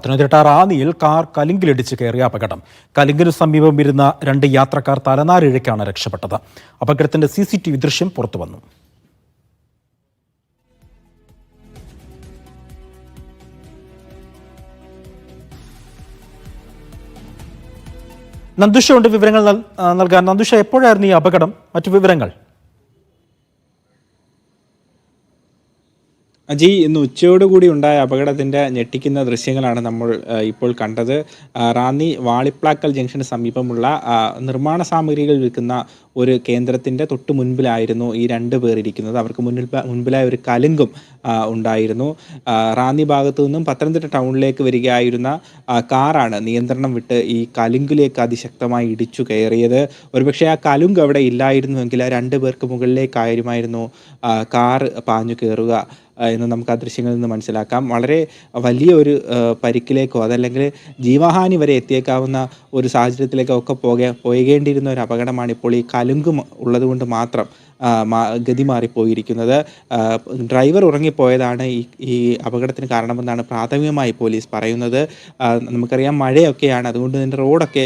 Pathanamthitta റാന്നിയിൽ car കലുങ്കിലിടിച്ച് കയറിയ അപകടം. കലുങ്കിന് സമീപം ഇരുന്ന 2 യാത്രക്കാർ തലനാരിഴയ്ക്കാണ് രക്ഷപ്പെട്ടത്. അപകടത്തിന്റെ CCTV ദൃശ്യം പുറത്തുവന്നു. നന്ദുഷ ഉണ്ട് വിവരങ്ങൾ നൽകാൻ. നന്ദുഷ, എപ്പോഴായിരുന്നു ഈ അപകടം? മറ്റു വിവരങ്ങൾ? അജി, ഇന്ന് ഉച്ചയോടുകൂടി ഉണ്ടായ അപകടത്തിൻ്റെ ഞെട്ടിക്കുന്ന ദൃശ്യങ്ങളാണ് നമ്മൾ ഇപ്പോൾ കണ്ടത്. റാന്നി വാളിപ്ലാക്കൽ ജംഗ്ഷന് സമീപമുള്ള നിർമ്മാണ സാമഗ്രികൾ വിൽക്കുന്ന ഒരു കേന്ദ്രത്തിൻ്റെ തൊട്ട് മുൻപിലായിരുന്നു ഈ 2 പേർ ഇരിക്കുന്നത്. അവർക്ക് മുൻപിലായി ഒരു കലുങ്കും ഉണ്ടായിരുന്നു. റാന്നി ഭാഗത്തു നിന്നും പത്തനംതിട്ട ടൗണിലേക്ക് വരികയായിരുന്ന കാറാണ് നിയന്ത്രണം വിട്ട് ഈ കലുങ്കിലേക്ക് അതിശക്തമായി ഇടിച്ചു കയറിയത്. ഒരുപക്ഷെ ആ കലുങ്ക് അവിടെ ഇല്ലായിരുന്നുവെങ്കിൽ ആ 2 പേർക്ക് മുകളിലേക്കായിരുമായിരുന്നു കാർ പാഞ്ഞു കയറുക എന്ന് നമുക്ക് ആ ദൃശ്യങ്ങളിൽ നിന്ന് മനസ്സിലാക്കാം. വളരെ വലിയ ഒരു പരിക്കിലേക്കോ അതല്ലെങ്കിൽ ജീവഹാനി വരെ എത്തിയേക്കാവുന്ന ഒരു സാഹചര്യത്തിലേക്കോ ഒക്കെ പോകേണ്ടിയിരുന്ന ഒരു അപകടമാണ് ഇപ്പോൾ ഈ കലുങ്കും ഉള്ളതുകൊണ്ട് മാത്രം ഗതി മാറിപ്പോയിരിക്കുന്നത്. ഡ്രൈവർ ഉറങ്ങിപ്പോയതാണ് ഈ അപകടത്തിന് കാരണമെന്നാണ് പ്രാഥമികമായി പോലീസ് പറയുന്നത്. നമുക്കറിയാം, മഴയൊക്കെയാണ്, അതുകൊണ്ട് തന്നെ റോഡൊക്കെ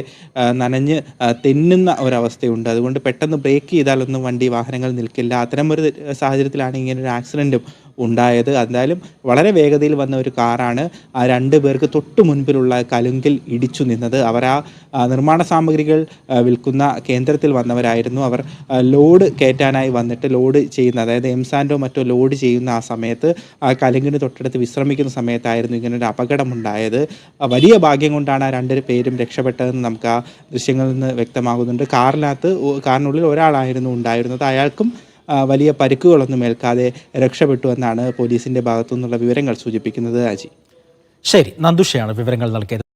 നനഞ്ഞ് തെന്നുന്ന ഒരവസ്ഥയുണ്ട്. അതുകൊണ്ട് പെട്ടെന്ന് ബ്രേക്ക് ചെയ്താലൊന്നും വാഹനങ്ങൾ നിൽക്കില്ല. അത്തരമൊരു സാഹചര്യത്തിലാണ് ഇങ്ങനൊരു ആക്സിഡൻറ്റും ഉണ്ടായത്. എന്തായാലും വളരെ വേഗതയിൽ വന്ന ഒരു കാറാണ് ആ 2 പേർക്ക് തൊട്ട് മുൻപിലുള്ള കലുങ്കിൽ ഇടിച്ചു നിന്നത്. അവർ ആ നിർമ്മാണ സാമഗ്രികൾ വിൽക്കുന്ന കേന്ദ്രത്തിൽ വന്നവരായിരുന്നു. അവർ ലോഡ് കയറ്റാനായി വന്നിട്ട് ലോഡ് ചെയ്യുന്ന, അതായത് എംസാൻഡോ മറ്റോ ലോഡ് ചെയ്യുന്ന ആ സമയത്ത് ആ കലുങ്കിന് തൊട്ടടുത്ത് വിശ്രമിക്കുന്ന സമയത്തായിരുന്നു ഇങ്ങനൊരു അപകടമുണ്ടായത്. വലിയ ഭാഗ്യം കൊണ്ടാണ് ആ 2 പേരും രക്ഷപ്പെട്ടതെന്ന് നമുക്ക് ആ ദൃശ്യങ്ങളിൽ നിന്ന് വ്യക്തമാകുന്നുണ്ട്. കാറിനുള്ളിൽ ഒരാളായിരുന്നു ഉണ്ടായിരുന്നത്. അയാൾക്കും വലിയ പരിക്കുകളൊന്നും ഏൽക്കാതെ രക്ഷപ്പെട്ടു എന്നാണ് പോലീസിന്റെ ഭാഗത്തു നിന്നുള്ള വിവരങ്ങൾ സൂചിപ്പിക്കുന്നത്. അജി, ശരി, നന്ദുഷയാണ് വിവരങ്ങൾ നൽകിയത്.